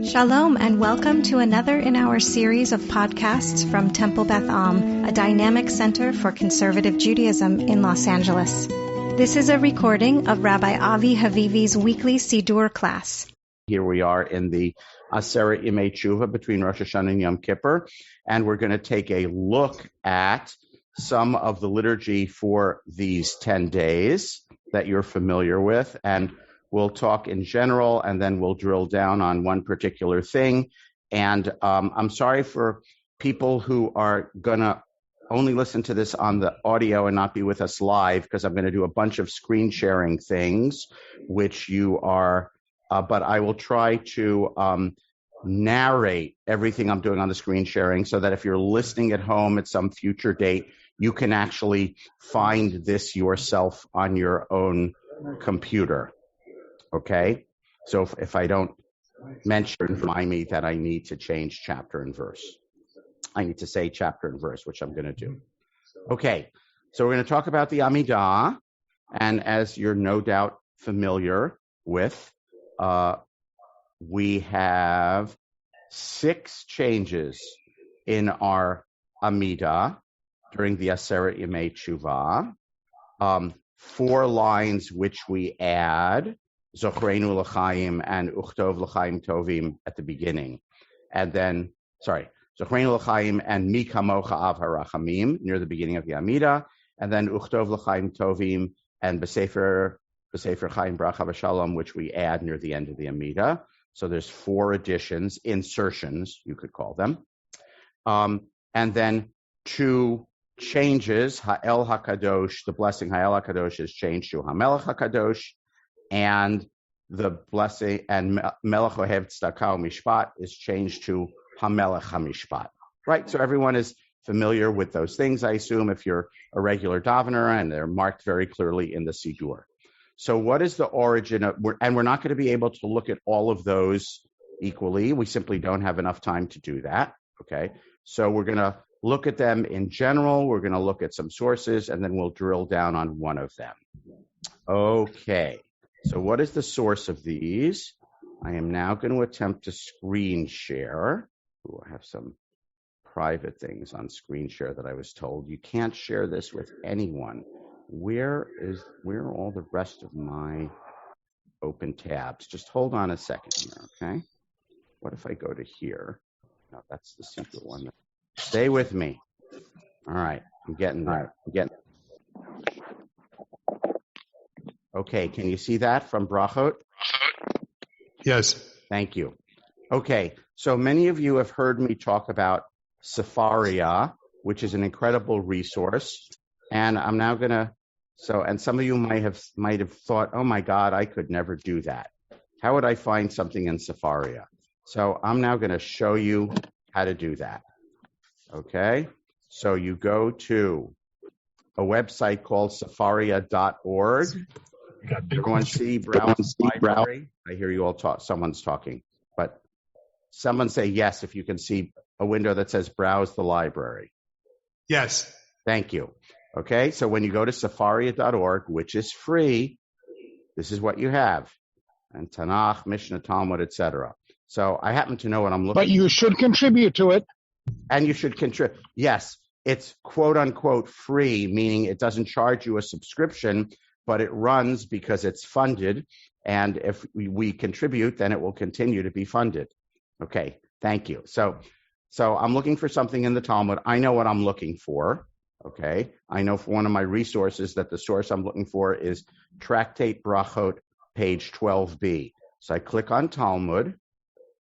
Shalom and welcome to another in our series of podcasts from Temple Beth Am, a dynamic center for conservative Judaism in Los Angeles. This is a recording of Rabbi Avi Havivi's weekly Siddur class. Here we are in the Aseret Yemei Tshuva between Rosh Hashanah and Yom Kippur, and we're going to take a look at some of the liturgy for these 10 days that you're familiar with, and we'll talk in general, and then we'll drill down on one particular thing. And I'm sorry for people who are going to only listen to this on the audio and not be with us live, because I'm going to do a bunch of screen sharing things, which you are, but I will try to narrate everything I'm doing on the screen sharing so that if you're listening at home at some future date, you can actually find this yourself on your own computer. Okay, so if I don't mention, remind me that I need to change chapter and verse. I need to say chapter and verse, which I'm going to do. Okay, so we're going to talk about the Amidah, and as you're no doubt familiar with, we have 6 changes in our Amidah during the Aseret Yemei Tshuva, 4 lines which we add, Zochreinu l'chaim and Uchtov l'chaim tovim at the beginning. And then, Zochreinu l'chaim and Mi kamocha av harachamim near the beginning of the Amidah. And then Uchtov l'chaim tovim and B'sefer chaim bracha v'shalom, which we add near the end of the Amidah. So there's 4 additions, insertions, you could call them. And then 2 changes, Ha'el HaKadosh, the blessing Ha'el HaKadosh is changed to HaMelech HaKadosh, and the blessing and Melech Ohev Tzedakah Mishpat is changed to HaMelech HaMishpat. Right? So everyone is familiar with those things, I assume, if you're a regular davener, and they're marked very clearly in the Siddur. So what is the origin of, and we're not going to be able to look at all of those equally. We simply don't have enough time to do that. Okay? So we're going to look at them in general. We're going to look at some sources, and then we'll drill down on one of them. Okay. So what is the source of these? I am now going to attempt to screen share. Ooh, I have some private things on screen share that I was told. You can't share this with anyone. Where are all the rest of my open tabs? Just hold on a second here, okay? What if I go to here? No, that's the secret one. Stay with me. All right, I'm getting there. Okay, can you see that from Brachot? Yes. Thank you. Okay, so many of you have heard me talk about Sefaria, which is an incredible resource, and I'm now going to, and some of you might have thought, oh my God, I could never do that. How would I find something in Sefaria? So I'm now going to show you how to do that. Okay, so you go to a website called Sefaria.org. Everyone see Browse Library? I hear you all talk. Someone's talking, but someone say yes if you can see a window that says Browse the Library. Yes. Thank you. Okay, so when you go to Sefaria.org, which is free, this is what you have. And Tanakh, Mishnah, Talmud, etc. So I happen to know what I'm looking for. But you should contribute to it. And you should contribute. Yes, it's quote unquote free, meaning it doesn't charge you a subscription, but it runs because it's funded. And if we contribute, then it will continue to be funded. Okay, thank you. So I'm looking for something in the Talmud. I know what I'm looking for. Okay, I know for one of my resources that the source I'm looking for is Tractate Brachot, page 12b. So I click on Talmud,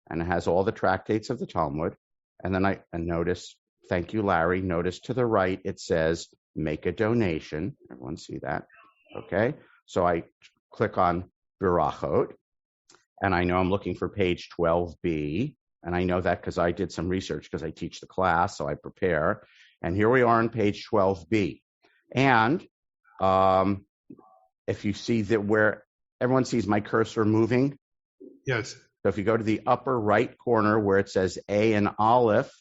and it has all the tractates of the Talmud. And then I notice, thank you, Larry, notice to the right it says make a donation. Everyone see that? Okay, so I click on Brachot, and I know I'm looking for page 12b, and I know that because I did some research because I teach the class, so I prepare. And here we are on page 12b. And if you see that where everyone sees my cursor moving? Yes. So if you go to the upper right corner where it says A and Aleph,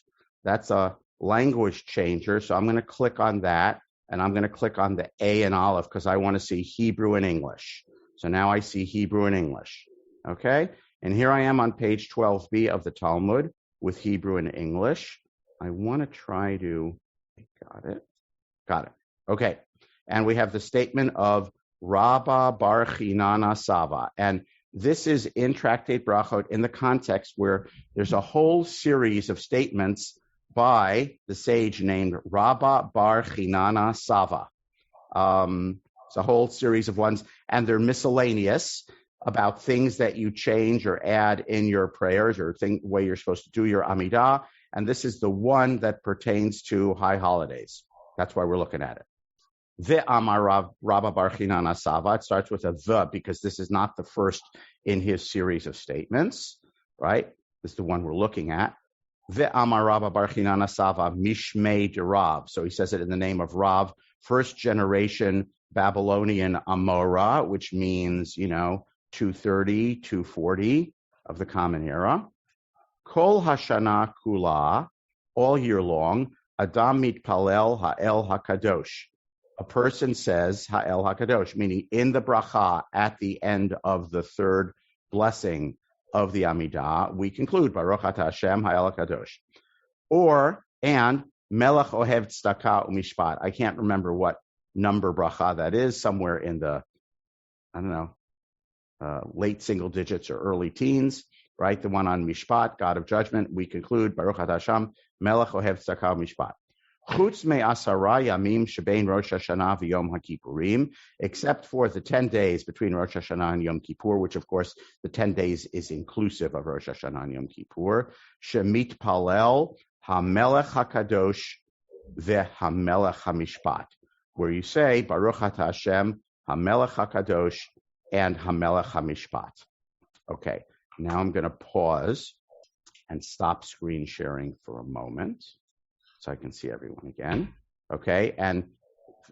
that's a language changer. So I'm going to click on that, and I'm going to click on the A and Aleph because I want to see Hebrew and English. So now I see Hebrew and English. Okay? And here I am on page 12b of the Talmud with Hebrew and English. I want to try to, got it. Okay. And we have the statement of Rabba Bar Chinana Sava. And this is in Tractate Brachot in the context where there's a whole series of statements by the sage named Rabba Bar Chinana Sava. It's a whole series of ones, and they're miscellaneous about things that you change or add in your prayers or the way you're supposed to do your Amidah. And this is the one that pertains to high holidays. That's why we're looking at it. The Amar Rabba Bar Chinana Sava. It starts with a the because this is not the first in his series of statements, right? This is the one we're looking at. The Amar Rabba Bar Chinana Sava Mishmei de Rav. So he says it in the name of Rav, first generation Babylonian Amora, which means, 230, 240 of the Common Era. Kol Hashana Kula, all year long, Adam Mitpalel Ha'el HaKadosh. A person says Ha'el HaKadosh, meaning in the bracha at the end of the third blessing of the Amidah, we conclude Baruch Ata Hashem Ha'el HaKadosh. And Melech Ohev Tzedakah U'Mishpat. I can't remember what number bracha that is, somewhere in the, late single digits or early teens, right? The one on Mishpat, God of judgment. We conclude Baruch Ata Hashem Melech Ohev Tzedakah U'Mishpat. Chutz me'asara yamim shebein Rosh Hashanah v'Yom HaKippurim, except for the 10 days between Rosh Hashanah and Yom Kippur, which of course the 10 days is inclusive of Rosh Hashanah and Yom Kippur. Shemit palel hamelech hakadosh ve'hamelech hamishpat, where you say Baruch Ata Hashem hamelech hakadosh and hamelech hamishpat. Okay, now I'm going to pause and stop screen sharing for a moment, so I can see everyone again. Okay, and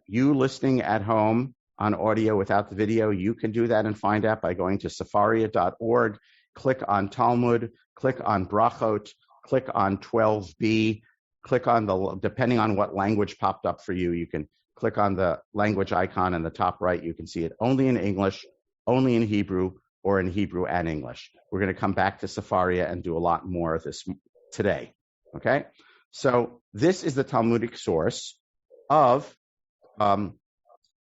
you listening at home on audio without the video, you can do that and find out by going to sefaria.org, click on Talmud, click on Brachot, click on 12b, click on depending on what language popped up for you, you can click on the language icon in the top right. You can see it only in English, only in Hebrew, or in Hebrew and English. We're going to come back to Sefaria and do a lot more of this today. Okay? So this is the Talmudic source of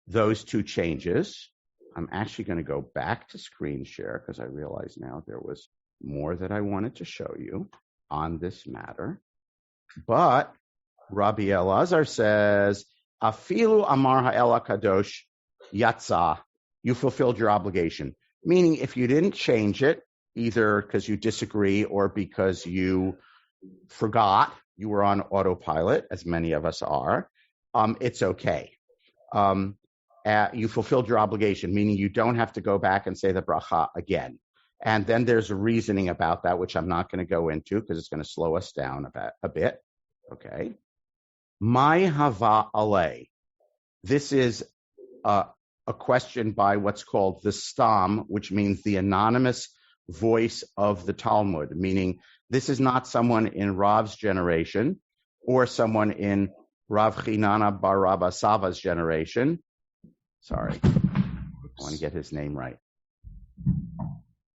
those two changes. I'm actually going to go back to screen share because I realize now there was more that I wanted to show you on this matter. But Rabbi Elazar says, Afilu Amar Ha'el HaKadosh Yatza, you fulfilled your obligation. Meaning if you didn't change it, either because you disagree or because you forgot, you were on autopilot, as many of us are, it's okay. You fulfilled your obligation, meaning you don't have to go back and say the bracha again. And then there's a reasoning about that, which I'm not going to go into because it's going to slow us down a bit. Okay. Mai hava alei. This is a question by what's called the Stam, which means the anonymous voice of the Talmud, meaning this is not someone in Rav's generation or someone in Rav Chinana bar Rabba Sava's generation. Sorry, I want to get his name right.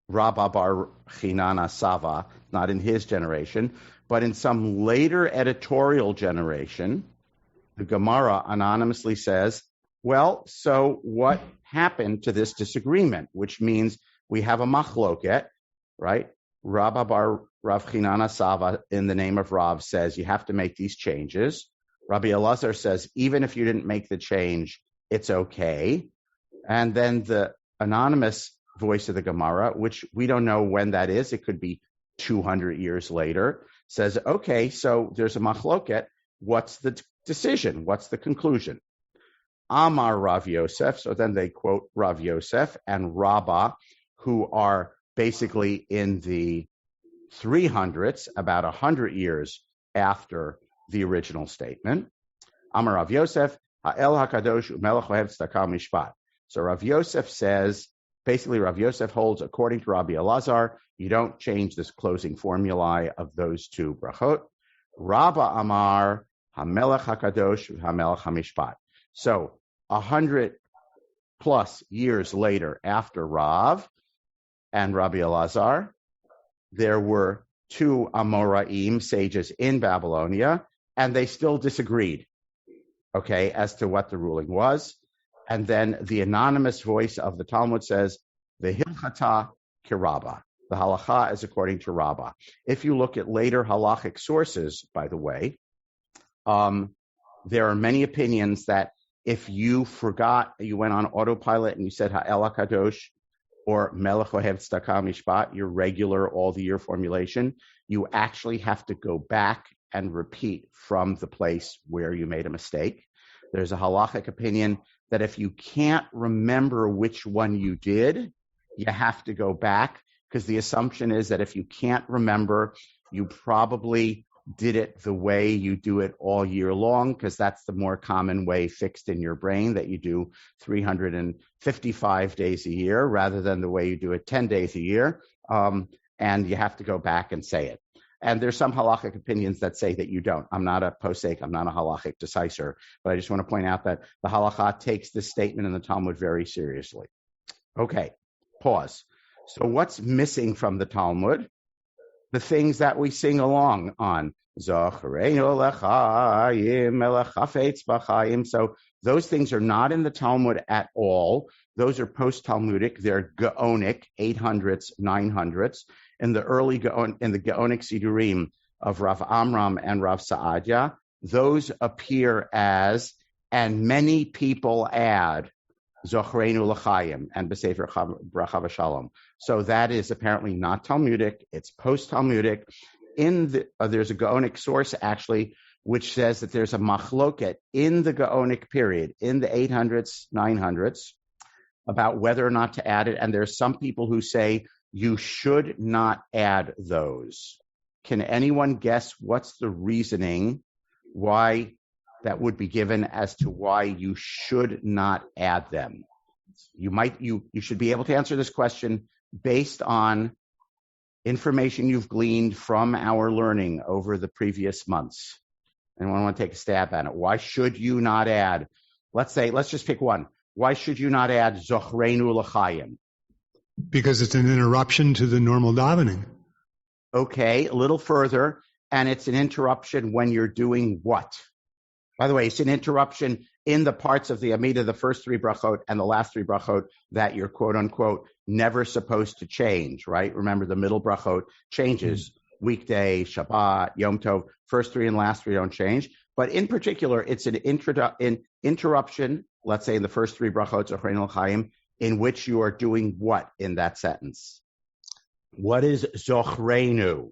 Rabba bar Chinana Sava, not in his generation, but in some later editorial generation. The Gemara anonymously says, well, so what happened to this disagreement? Which means we have a machloket, right? Rabba bar Rav Chinana Sava, in the name of Rav, says you have to make these changes. Rabbi Elazar says, even if you didn't make the change, it's okay. And then the anonymous voice of the Gemara, which we don't know when that is, it could be 200 years later, says, okay, so there's a machloket. What's the decision? What's the conclusion? Amar Rav Yosef. So then they quote Rav Yosef and Rabbah, who are basically in the 300s, about 100 years after the original statement. Amar Rav Yosef, Ha'el HaKadosh U'melech Ohev Tzedakah Mishpat. So Rav Yosef says, basically Rav Yosef holds, according to Rabbi Elazar, you don't change this closing formulae of those two brachot. Rabba Amar, HaMelech HaKadosh HaMelech HaMishpat. So 100 plus years later after Rav, and Rabbi Elazar. There were 2 Amoraim, sages in Babylonia, and they still disagreed, okay, as to what the ruling was. And then the anonymous voice of the Talmud says, the Hilchata Kirabba. The halacha is according to Rabbah. If you look at later halachic sources, by the way, there are many opinions that if you forgot, you went on autopilot and you said Ha'el HaKadosh or Melech Ohev Tzedakah Mishpat, your regular all-the-year formulation, you actually have to go back and repeat from the place where you made a mistake. There's a halachic opinion that if you can't remember which one you did, you have to go back, because the assumption is that if you can't remember, you probably did it the way you do it all year long, because that's the more common way fixed in your brain, that you do 355 days a year rather than the way you do it 10 days a year. And you have to go back and say it. And there's some halachic opinions that say that you don't. I'm not a posek, I'm not a halachic decisor, but I just want to point out that the halakha takes this statement in the Talmud very seriously. Okay, pause. So what's missing from the Talmud? The things that we sing along on. So those things are not in the Talmud at all. Those are post-Talmudic. They're Gaonic, 800s, 900s. In the early in the Gaonic Siddurim of Rav Amram and Rav Saadia, those appear as, and many people add, Zochreinu l'chaim and B'Sefer Bracha V'Shalom. So that is apparently not Talmudic. It's post-Talmudic. There's a Gaonic source actually which says that there's a machloket in the Gaonic period, in the 800s, 900s, about whether or not to add it. And there's some people who say you should not add those. Can anyone guess what's the reasoning why that would be given as to why you should not add them? You should be able to answer this question based on information you've gleaned from our learning over the previous months. Anyone want to take a stab at it? Why should you not add? Let's just pick one. Why should you not add Zochreinu l'chaim? Because it's an interruption to the normal davening. Okay, a little further, and it's an interruption when you're doing what? By the way, it's an interruption in the parts of the Amidah, the first 3 brachot and the last 3 brachot, that you're quote unquote never supposed to change, right? Remember, the middle brachot changes. Weekday, Shabbat, Yom Tov, first 3 and last 3 don't change. But in particular, it's an interruption, let's say in the first 3 brachot, Zochreinu l'chaim, in which you are doing what in that sentence? What is Zochreinu?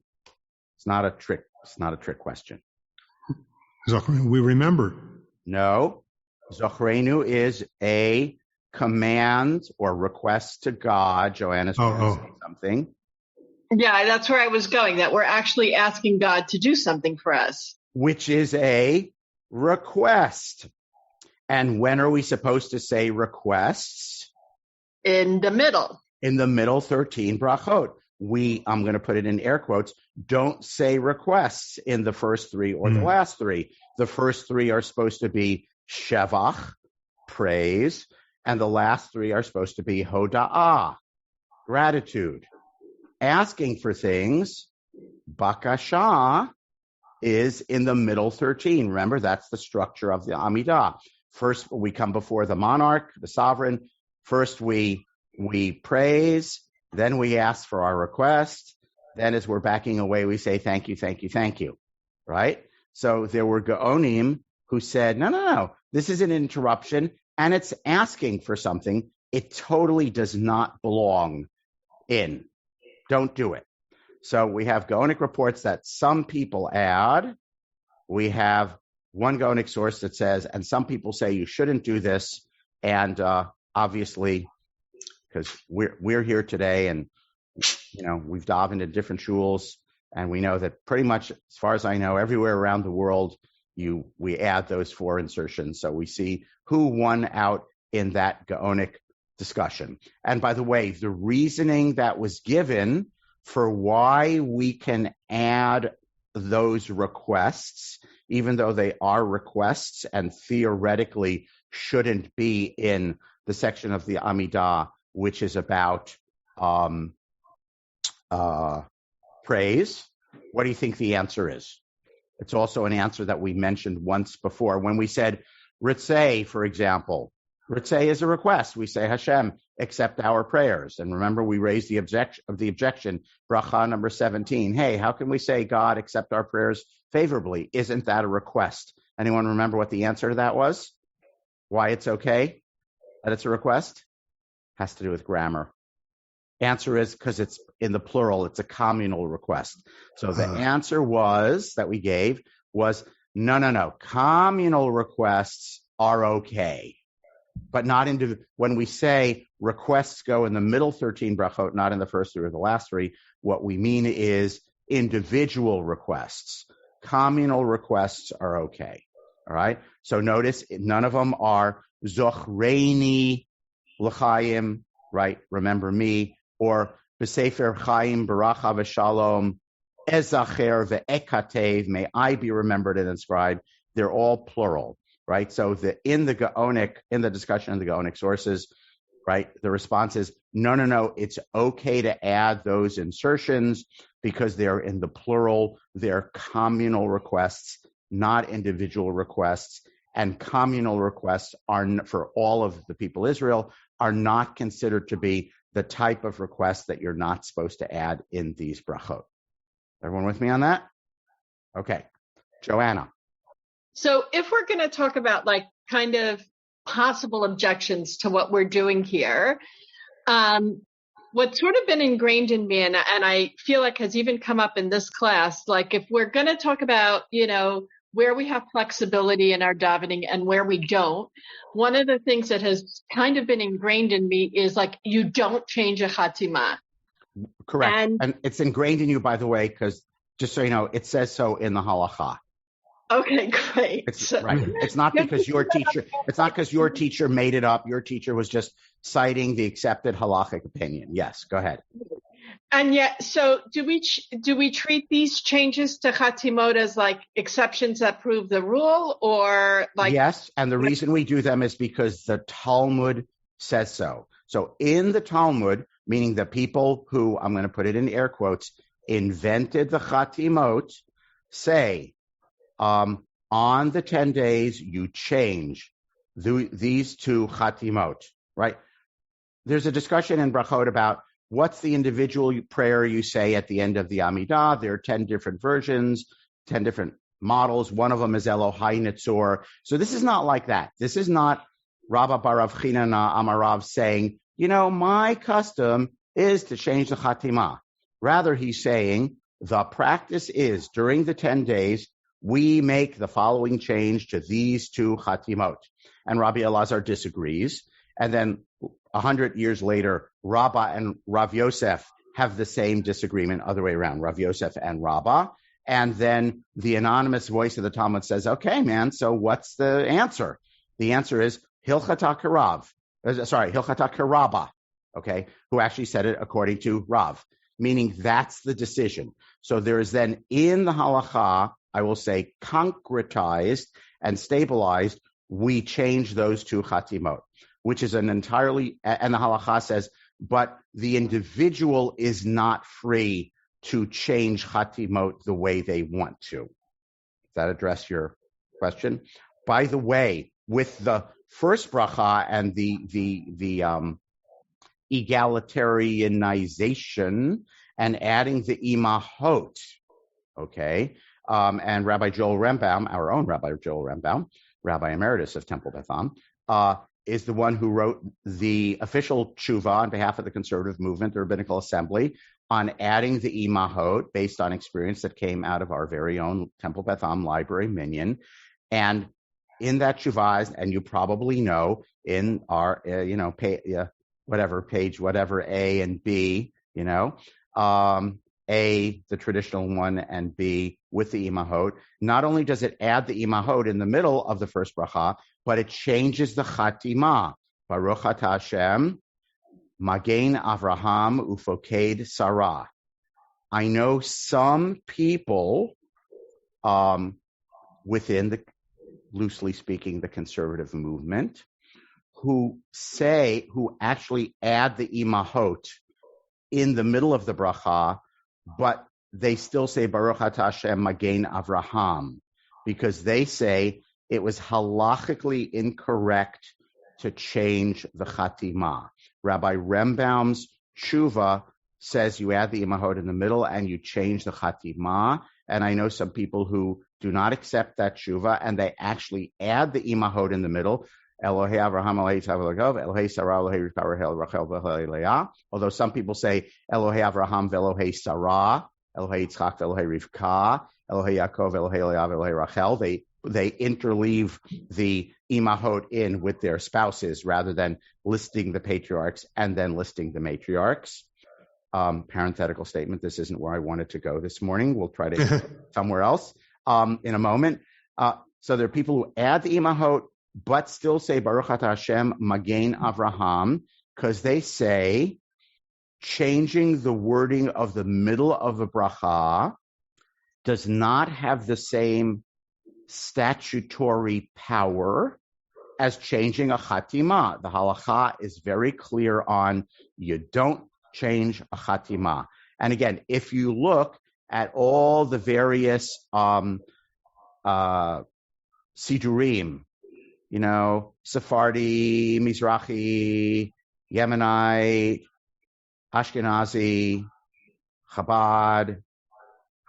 It's not a trick question. We remember. No. Zochreinu is a command or request to God. Joanna's trying to say something. Yeah, that's where I was going, that we're actually asking God to do something for us. Which is a request. And when are we supposed to say requests? In the middle. In the middle 13 brachot. I'm going to put it in air quotes, don't say requests in the first 3 or the last 3. The first 3 are supposed to be shevach, praise, and the last 3 are supposed to be hoda'ah, gratitude. Asking for things, bakasha, is in the middle 13. Remember, that's the structure of the Amidah. First, we come before the monarch, the sovereign. First, we praise. Then we ask for our request. Then as we're backing away, we say, thank you, thank you, thank you, right? So there were Gaonim who said, no, this is an interruption, and it's asking for something it totally does not belong in. Don't do it. So we have Gaonic reports that some people add. We have one Gaonic source that says, and some people say you shouldn't do this. And obviously, because we're here today, and we've dove into different shuls, and we know that pretty much, as far as I know, everywhere around the world, we add those 4 insertions. So we see who won out in that Gaonic discussion. And by the way, the reasoning that was given for why we can add those requests, even though they are requests and theoretically shouldn't be in the section of the Amidah which is about praise, what do you think the answer is? It's also an answer that we mentioned once before when we said Ritzeh, for example. Ritzeh is a request. We say, Hashem, accept our prayers. And remember, we raised the objection, bracha number 17. Hey, how can we say God accept our prayers favorably? Isn't that a request? Anyone remember what the answer to that was? Why it's okay that it's a request? Has to do with grammar. Answer is because it's in the plural. It's a communal request. So the answer that we gave was, no. Communal requests are okay. But not when we say requests go in the middle 13 brachot, not in the first 3 or the last 3, what we mean is individual requests. Communal requests are okay. All right? So notice none of them are Zochreini l'chaim, right? Remember me, or B'sefer chaim baracha v'shalom ezacher ve'ekatev, may I be remembered and inscribed. They're all plural. Right, so in the discussion of the Gaonic sources, right, the response is no. It's okay to add those insertions because they're in the plural. They're communal requests, not individual requests. And communal requests are, for all of the people of Israel, are not considered to be the type of request that you're not supposed to add in these brachot. Everyone with me on that? Okay, Joanna. So if we're going to talk about like kind of possible objections to what we're doing here, what's sort of been ingrained in me, and I feel like has even come up in this class, like if we're going to talk about, where we have flexibility in our davening and where we don't, one of the things that has kind of been ingrained in me is like, you don't change a chatima. Correct. And it's ingrained in you, by the way, because just so you know, it says so in the halacha. Okay, great. Right. It's not because your teacher. It's not because your teacher made it up. Your teacher was just citing the accepted halachic opinion. Yes, go ahead. And yet, so do we treat these changes to chatimot as like exceptions that prove the rule, or like? Yes, and the reason we do them is because the Talmud says so. So in the Talmud, meaning the people who, I'm going to put it in air quotes, invented the chatimot, say. On the 10 days, you change these 2 chatimot, right? There's a discussion in brachot about what's the individual prayer you say at the end of the Amidah. There are 10 different versions, 10 different models. One of them is Elohai Netzor. So this is not like that. This is not Rabba Barav Chinana Amarav saying, my custom is to change the chatima. Rather, he's saying the practice is during the 10 days, we make the following change to these 2 chatimot. And Rabbi Elazar disagrees. And then 100 years later, Rabbah and Rav Yosef have the same disagreement, other way around, Rav Yosef and Rabbah. And then the anonymous voice of the Talmud says, okay, man, so what's the answer? The answer is Hilchata Karabah, okay, who actually said it according to Rav, meaning that's the decision. So there is then in the halacha, I will say, concretized and stabilized, we change those 2 chatimot, which is an entirely, and the halacha says, but the individual is not free to change chatimot the way they want to. Does that address your question? By the way, with the first bracha and the egalitarianization and adding the imahot, okay, and Rabbi Joel Rembaum, our own Rabbi Joel Rembaum, Rabbi Emeritus of Temple Beth Am, is the one who wrote the official tshuva on behalf of the conservative movement, the Rabbinical Assembly, on adding the imahot based on experience that came out of our very own Temple Beth Am library minyan. And in that tshuva, and you probably know, in our, page, whatever, A and B, A, the traditional one, and B, with the imahot. Not only does it add the imahot in the middle of the first bracha, but it changes the chatima. Baruch atah Hashem, Magen Avraham Ufoked Sarah. I know some people within the, loosely speaking, the conservative movement, who actually add the imahot in the middle of the bracha but they still say Baruch Atah Hashem Magen Avraham, because they say it was halachically incorrect to change the Chatimah. Rabbi Rembaum's Tshuva says you add the imahot in the middle and you change the Chatimah. And I know some people who do not accept that Tshuva, and they actually add the imahot in the middle. Elohei Avraham, Elohei Yitzchak, Elohei Sarah, Elohei Rivka, Rachel, Elohei Leah. Although some people say Elohei Avraham, Elohei Sarah, Elohei Yitzchak, Elohei Rivka, Elohei Yaakov, Elohei Leah, Elohei Rachel. They interleave the imahot in with their spouses rather than listing the patriarchs and then listing the matriarchs. Parenthetical statement, this isn't where I wanted to go this morning. We'll try to go somewhere else in a moment. So there are people who add the imahot but still say Baruch Atah Hashem Magen Avraham, because they say changing the wording of the middle of a bracha does not have the same statutory power as changing a Chatimah. The halacha is very clear on you don't change a Chatimah. And again, if you look at all the various Siddurim, Sephardi, Mizrahi, Yemenite, Ashkenazi, Chabad,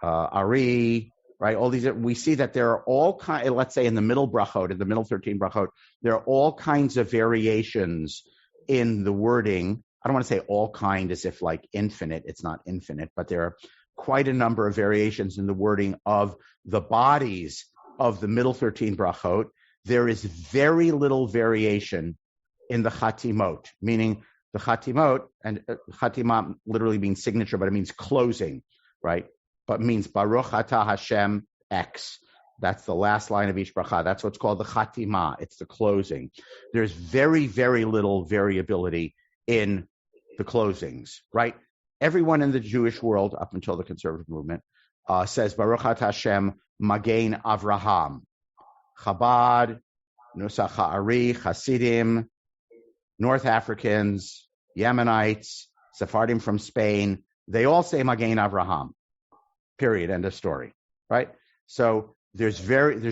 Ari, right? All these, we see that there are all kinds, let's say in the middle brachot, in the middle 13 brachot, there are all kinds of variations in the wording. I don't want to say all kind as if like infinite, it's not infinite, but there are quite a number of variations in the wording of the bodies of the middle 13 brachot. There is very little variation in the Chatimot, meaning the Chatimot, and Chatimah literally means signature, but it means closing, right? But it means Baruch Atah Hashem X. That's the last line of each bracha. That's what's called the Chatimah. It's the closing. There's very, very little variability in the closings, right? Everyone in the Jewish world, up until the conservative movement, says Baruch Atah Hashem Magen Avraham. Chabad, Nusach Ha'ari, Hasidim, North Africans, Yemenites, Sephardim from Spain, they all say Magen Avraham. Period. End of story. Right? So there's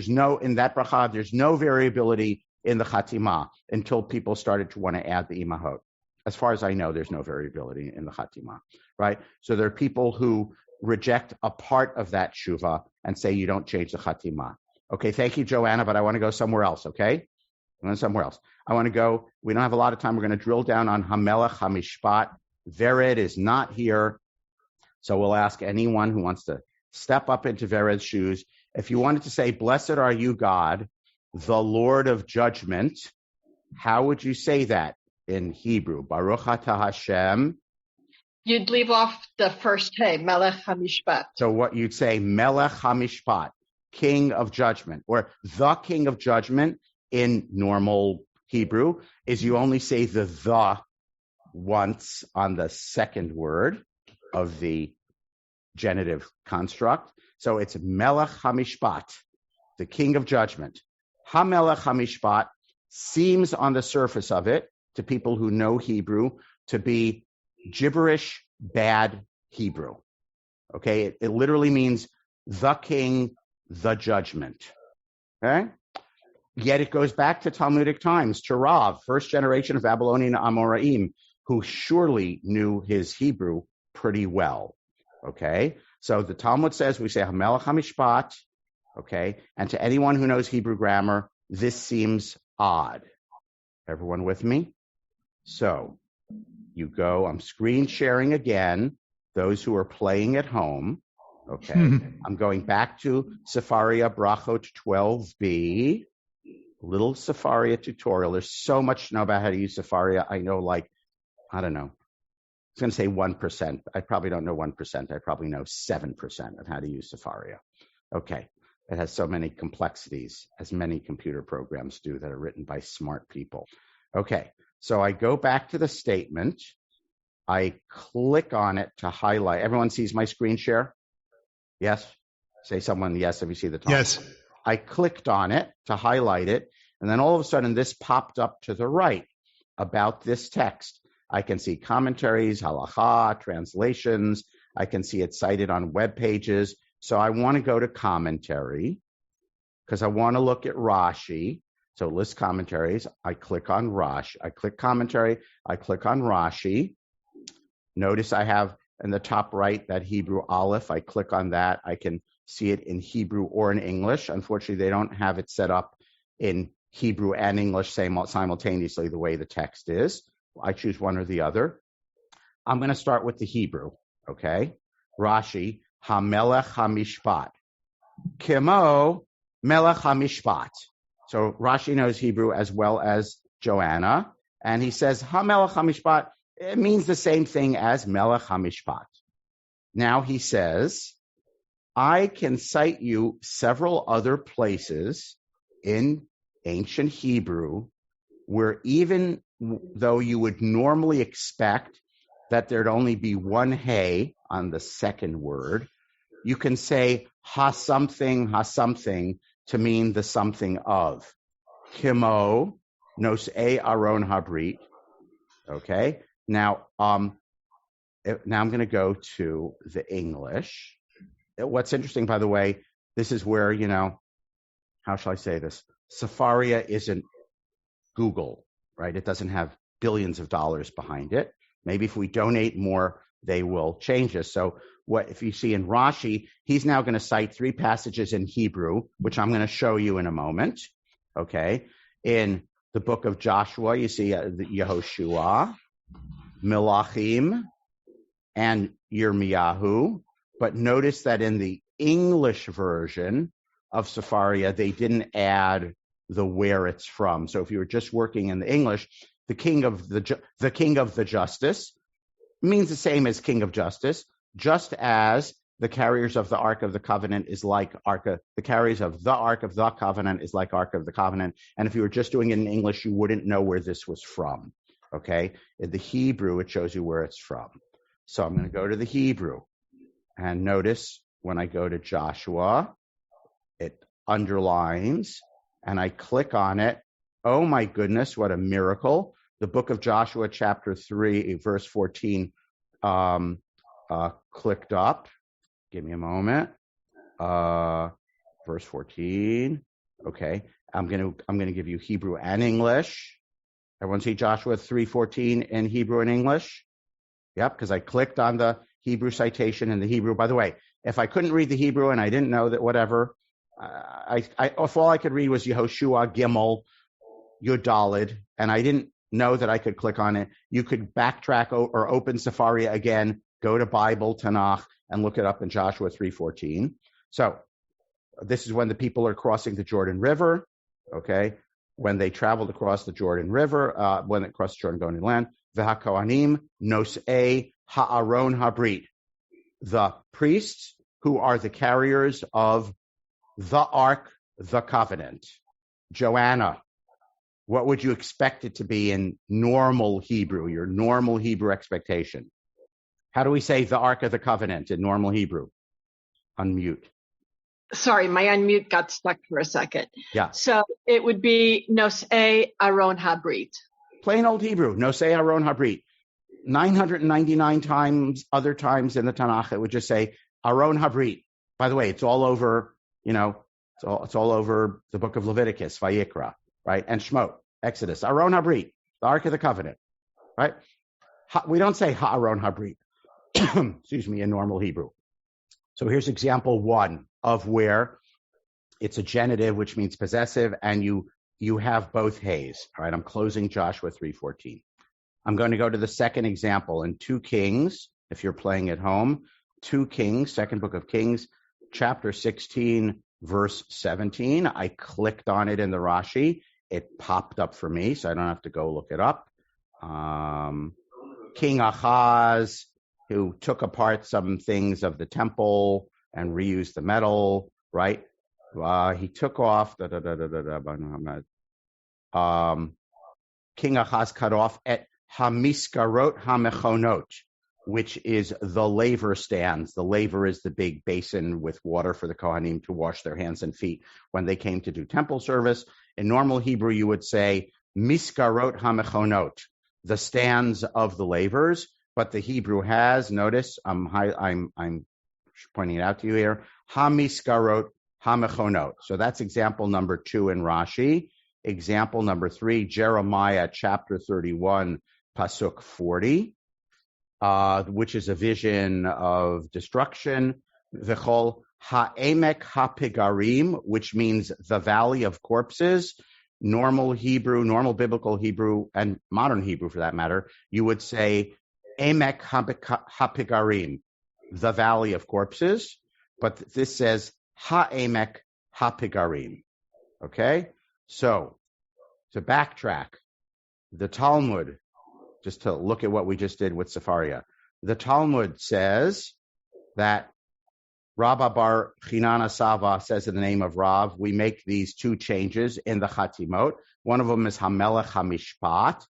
no in that bracha, there's no variability in the Chatimah until people started to want to add the imahot. As far as I know, there's no variability in the Chatimah. Right? So there are people who reject a part of that tshuva and say you don't change the Chatimah. Okay, thank you, Joanna, but I want to go somewhere else, okay? I want to go, we don't have a lot of time. We're going to drill down on Hamelech HaMishpat. Vered is not here, so we'll ask anyone who wants to step up into Vered's shoes. If you wanted to say, blessed are you, God, the Lord of judgment, how would you say that in Hebrew? Baruch Atah Hashem. You'd leave off the first hey, Melech HaMishpat. So what you'd say, Melech HaMishpat. King of judgment, or the king of judgment in normal Hebrew is you only say the once on the second word of the genitive construct. So it's Melech HaMishpat, the king of judgment. HaMelech HaMishpat seems on the surface of it to people who know Hebrew to be gibberish, bad Hebrew. Okay, it literally means the king, the judgment. Okay? Yet it goes back to Talmudic times, to Rav, first generation of Babylonian Amoraim, who surely knew his Hebrew pretty well. Okay? So the Talmud says we say HaMelech HaMishpat, okay? And to anyone who knows Hebrew grammar, this seems odd. Everyone with me? So you go, I'm screen sharing again, those who are playing at home. Okay, I'm going back to Sefaria Brachot 12b, little Sefaria tutorial. There's so much to know about how to use Sefaria. I know I don't know. I was going to say 1%. I probably don't know 1%. I probably know 7% of how to use Sefaria. Okay, it has so many complexities, as many computer programs do that are written by smart people. Okay, so I go back to the statement. I click on it to highlight. Everyone sees my screen share? Yes? Say someone yes if you see the top. Yes. I clicked on it to highlight it, and then all of a sudden this popped up to the right about this text. I can see commentaries, halacha, translations. I can see it cited on web pages. So I want to go to commentary because I want to look at Rashi. So list commentaries. I click on Rashi. I click commentary. I click on Rashi. Notice I have in the top right that Hebrew Aleph. I click on that. I can see it in Hebrew or in English. Unfortunately, they don't have it set up in Hebrew and English simultaneously the way the text is. I choose one or the other. I'm going to start with the Hebrew, okay? Rashi, HaMelech HaMishpat. Kimo Melech HaMishpat. So Rashi knows Hebrew as well as Joanna, and he says HaMelech HaMishpat. It means the same thing as Melech HaMishpat. Now he says, I can cite you several other places in ancient Hebrew where even though you would normally expect that there'd only be one hey on the second word, you can say ha something to mean the something of. Kimo nosei aron habrit. Okay. Now I'm going to go to the English. What's interesting, by the way, this is where, how shall I say this? Sefaria isn't Google, right? It doesn't have billions of dollars behind it. Maybe if we donate more, they will change this. So if you see in Rashi, he's now going to cite 3 passages in Hebrew, which I'm going to show you in a moment. Okay. In the book of Joshua, you see the Yehoshua, Melachim, and Yirmiyahu. But notice that in the English version of Sefaria, they didn't add the where it's from. So if you were just working in the English, the king of the justice means the same as king of justice, just as the carriers of the Ark of the Covenant is like the carriers of the Ark of the Covenant is like Ark of the Covenant. And if you were just doing it in English, you wouldn't know where this was from. Okay? In the Hebrew, it shows you where it's from. So I'm going to go to the Hebrew. And notice when I go to Joshua, it underlines, and I click on it. Oh my goodness, what a miracle. The book of Joshua, chapter 3, verse 14, clicked up. Give me a moment. Verse 14. Okay. I'm going to give you Hebrew and English. Everyone see Joshua 3:14 in Hebrew and English? Yep, because I clicked on the Hebrew citation in the Hebrew. By the way, if I couldn't read the Hebrew and I didn't know that whatever, if all I could read was Yehoshua Gimel Yud Daled, and I didn't know that I could click on it, you could backtrack or open Sefaria again, go to Bible, Tanakh, and look it up in Joshua 3:14. So this is when the people are crossing the Jordan River, okay? When they traveled across the Jordan River, when they crossed the Jordan going land, V'hakohanim nosei ha'aron habrit. The priests who are the carriers of the Ark, the Covenant. Joanna, what would you expect it to be in normal Hebrew, your normal Hebrew expectation? How do we say the Ark of the Covenant in normal Hebrew? Unmute. Sorry, my unmute got stuck for a second. Yeah. So it would be nosei aron habrit. Plain old Hebrew, nosei aron habrit. 999 times, other times in the Tanakh, it would just say aron habrit. By the way, it's all over, it's all over the book of Leviticus, Vayikra, right? And Shemot, Exodus, aron habrit, the Ark of the Covenant, right? We don't say ha'aron habrit, excuse me, in normal Hebrew. So here's example 1 of where it's a genitive, which means possessive, and you have both hays. All right, I'm closing Joshua 3:14. I'm going to go to the second example in 2 Kings, if you're playing at home. 2 Kings, second book of Kings, chapter 16, verse 17. I clicked on it in the Rashi. It popped up for me, so I don't have to go look it up. King Ahaz, who took apart some things of the temple and reused the metal, right? He took off, King Ahaz cut off at Hamiskarot Hamechonot, which is the laver stands. The laver is the big basin with water for the Kohanim to wash their hands and feet when they came to do temple service. In normal Hebrew, you would say Miskarot Hamechonot, the stands of the lavers. but the Hebrew has, notice, I'm pointing it out to you here, Hamiskarot Hamechonot. So that's example number 2 in Rashi. Example number 3, Jeremiah chapter 31, Pasuk 40, which is a vision of destruction. V'chol ha'emek ha'pigarim, which means the valley of corpses. Normal Hebrew, normal biblical Hebrew, and modern Hebrew for that matter, you would say emek ha'pigarim, the valley of corpses. But this says ha'emek ha'pigarim. Okay? So, to backtrack, the Talmud, just to look at what we just did with Sefaria, the Talmud says that Rabba bar Chinana Sava says in the name of Rav, we make these 2 changes in the Chatimot. One of them is Hamelech HaMishpat.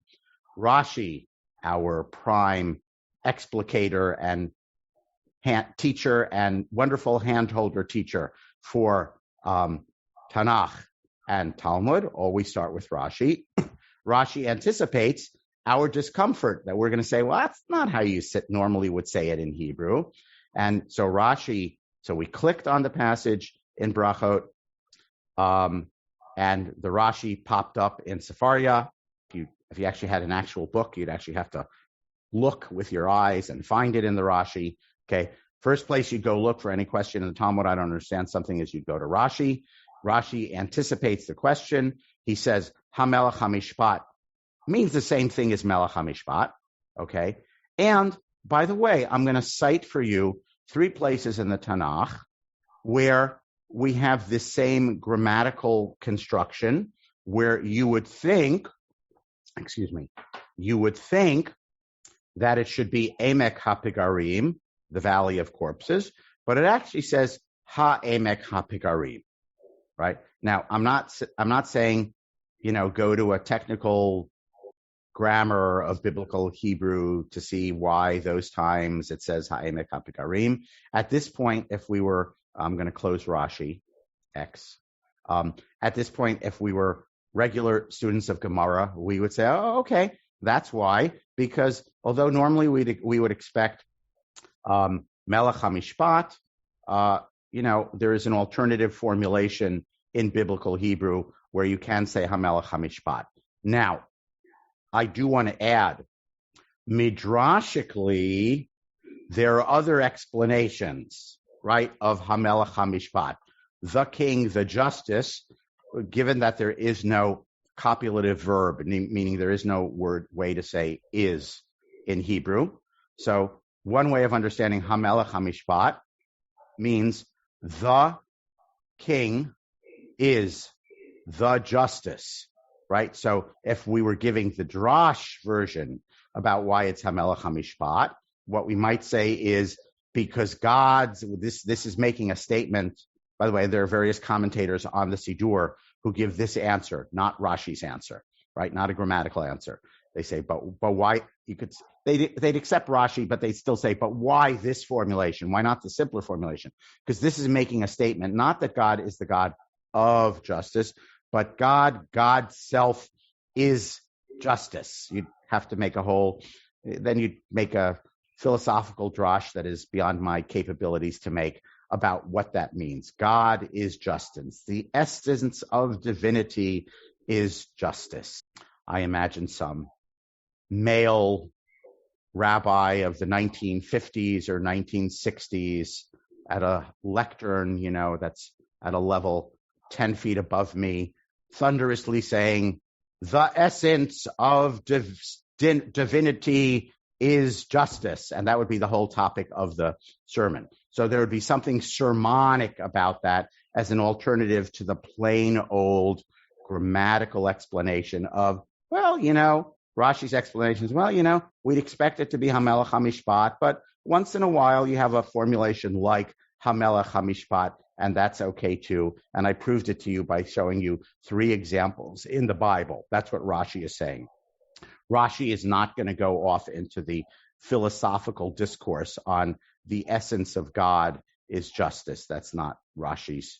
Rashi, our prime explicator and teacher and wonderful handholder teacher for Tanakh and Talmud, always start with Rashi. Rashi anticipates our discomfort that we're going to say, well, that's not how you normally would say it in Hebrew. And so so we clicked on the passage in Brachot, and the Rashi popped up in Sefaria. If you actually had an actual book, you'd actually have to look with your eyes and find it in the Rashi. Okay, first place you'd go look for any question in the Talmud, I don't understand something, is you'd go to Rashi. Rashi anticipates the question. He says, HaMelech HaMishpat means the same thing as Melech HaMishpat. Okay, and by the way, I'm going to cite for you 3 places in the Tanakh where we have this same grammatical construction where you would think that it should be Emek HaPigarim, the valley of corpses, but it actually says Ha-Emek HaPigarim, right? Now, I'm not saying, go to a technical grammar of biblical Hebrew to see why those times it says Ha'emek HaPigarim. At this point, I'm going to close Rashi, X. At this point, if we were regular students of Gemara, we would say, oh, okay, that's why, because although normally we would expect Melech HaMishpat, there is an alternative formulation in biblical Hebrew where you can say HaMelech HaMishpat. Now, I do want to add, midrashically, there are other explanations, right, of HaMelech HaMishpat. The king, the justice, given that there is no copulative verb, meaning there is no way to say is in Hebrew. So one way of understanding HaMelech HaMishpat means the king is the justice. Right? So if we were giving the drash version about why it's HaMelech HaMishpat, what we might say is because this is making a statement. By the way, there are various commentators on the Siddur who give this answer, not Rashi's answer, right? Not a grammatical answer. They say, but why? They'd accept Rashi, but they'd still say, but why this formulation? Why not the simpler formulation? Because this is making a statement, not that God is the God of justice, but God's self is justice. You'd have to make then you'd make a philosophical drash that is beyond my capabilities to make about what that means. God is justice. The essence of divinity is justice. I imagine some male rabbi of the 1950s or 1960s at a lectern, that's at a level 10 feet above me, thunderously saying, the essence of divinity is justice. And that would be the whole topic of the sermon. So there would be something sermonic about that as an alternative to the plain old grammatical explanation of, Rashi's explanation is, we'd expect it to be HaMelech HaMishpat, but once in a while you have a formulation like HaMelech HaMishpat, and that's okay too. And I proved it to you by showing you 3 examples in the Bible. That's what Rashi is saying. Rashi is not going to go off into the philosophical discourse on the essence of God is justice. That's not Rashi's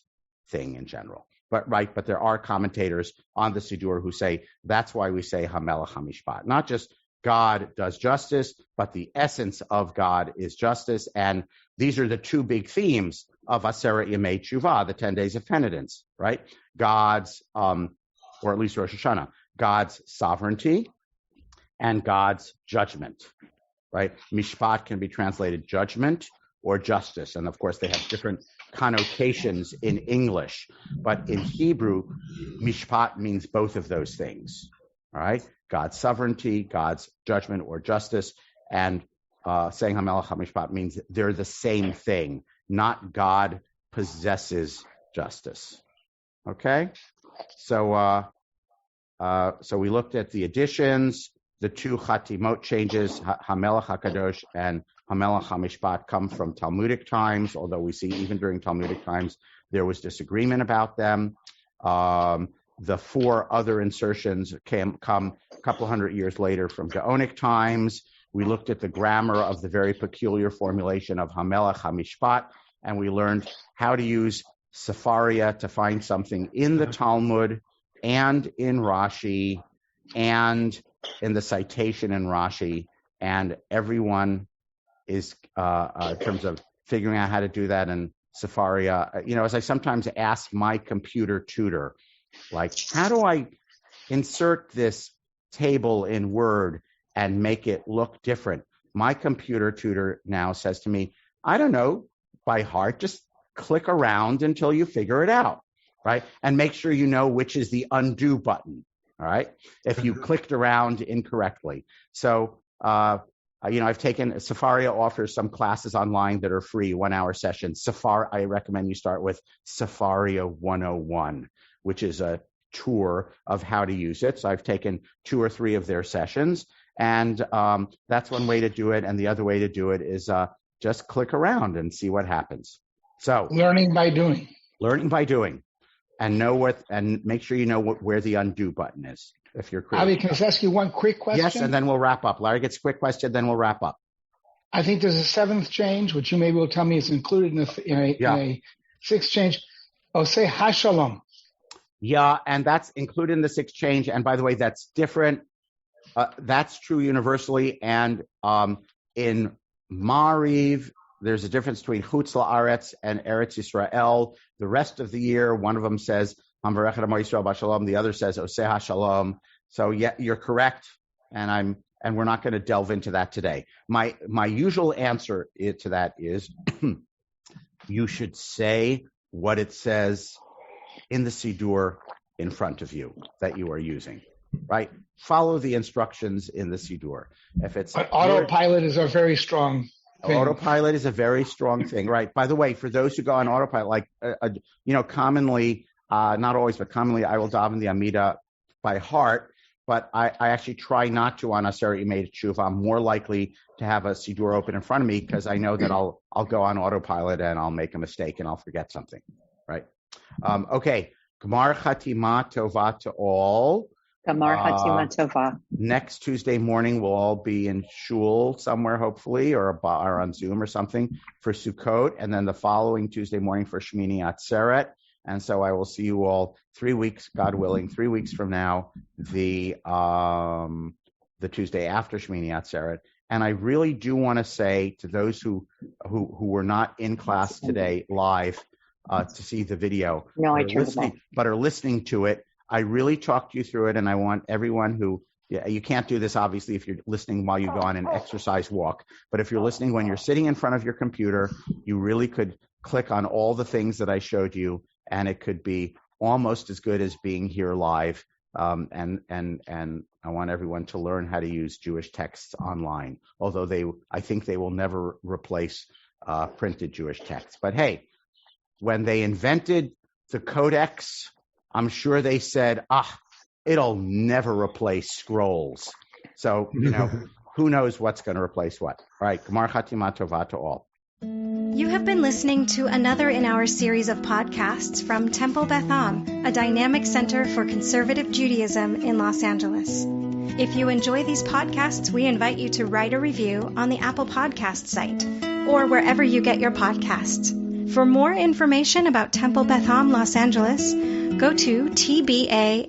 thing in general. But there are commentators on the Siddur who say that's why we say HaMelech HaMishpat. Not just God does justice, but the essence of God is justice. And these are the two big themes of Aseret Yemei Teshuvah, the 10 days of penitence, right? God's, or at least Rosh Hashanah, God's sovereignty and God's judgment, right? Mishpat can be translated judgment or justice. And of course, they have different connotations in English. But in Hebrew, mishpat means both of those things, all right? God's sovereignty, God's judgment or justice. And saying HaMelech HaMishpat means they're the same thing, not God possesses justice. Okay? So we looked at the additions. The two Chatimot changes, HaMelech HaKadosh and HaMelech HaMishpat, come from Talmudic times, although we see even during Talmudic times there was disagreement about them. The four other insertions come a couple hundred years later from Gaonic times. We looked at the grammar of the very peculiar formulation of HaMelech HaMishpat, and we learned how to use Sefaria to find something in the Talmud and in Rashi and in the citation in Rashi, and everyone is, in terms of figuring out how to do that in Sefaria, as I sometimes ask my computer tutor, like, how do I insert this table in Word and make it look different? My computer tutor now says to me, I don't know, by heart, just click around until you figure it out, right? And make sure you know which is the undo button, all right? If you clicked around incorrectly. So, I've taken, Sefaria offers some classes online that are free, 1-hour sessions. I recommend you start with Sefaria 101, which is a tour of how to use it. So I've taken 2 or 3 of their sessions, and that's one way to do it. And the other way to do it is just click around and see what happens. So learning by doing, and make sure you know where the undo button is. If you're creative. Avi, can I ask you one quick question? Yes, and then we'll wrap up. Larry gets a quick question, then we'll wrap up. I think there's a 7th change, which you maybe will tell me is included in a 6th change. Oh, say Hashalom. Yeah, and that's included in the 6th change. And by the way, that's different. That's true universally. And in Ma'ariv, there's a difference between Chutz La'aretz and Eretz Yisrael. The rest of the year, one of them says Hamvarechet Amo Yisrael B'Shalom, the other says Oseh HaShalom. So yeah, you're correct, and we're not going to delve into that today. My usual answer to that is you should say what it says in the Siddur in front of you that you are using, right? Follow the instructions in the Siddur. But autopilot is a very strong thing. Autopilot is a very strong thing, right? By the way, for those who go on autopilot, commonly, not always, but commonly, I will daven the Amidah by heart, but I actually try not to on Aseret Yemei Teshuvah. I'm more likely to have a Siddur open in front of me because I know that I'll go on autopilot and I'll make a mistake and I'll forget something, right? Okay, Gemar Chatima Tova to all. Gemar Chatima Tova. Next Tuesday morning, we'll all be in shul somewhere, hopefully, or on Zoom or something for Sukkot, and then the following Tuesday morning for Shmini Atzeret. And so I will see you all 3 weeks, God willing, 3 weeks from now, the Tuesday after Shmini Atzeret. And I really do want to say to those who were not in class today live to see the video, but are listening to it, I really talked you through it, and I want everyone you can't do this, obviously, if you're listening while you go on an exercise walk. But if you're listening when you're sitting in front of your computer, you really could click on all the things that I showed you, and it could be almost as good as being here live. And I want everyone to learn how to use Jewish texts online, although I think they will never replace printed Jewish texts. But hey, when they invented the Codex, I'm sure they said, it'll never replace scrolls. So, who knows what's going to replace what. All right, Gemar Chatima Tova to all. You have been listening to another in our series of podcasts from Temple Beth Am, a dynamic center for conservative Judaism in Los Angeles. If you enjoy these podcasts, we invite you to write a review on the Apple Podcast site or wherever you get your podcasts. For more information about Temple Beth Am Los Angeles, go to tbala.org.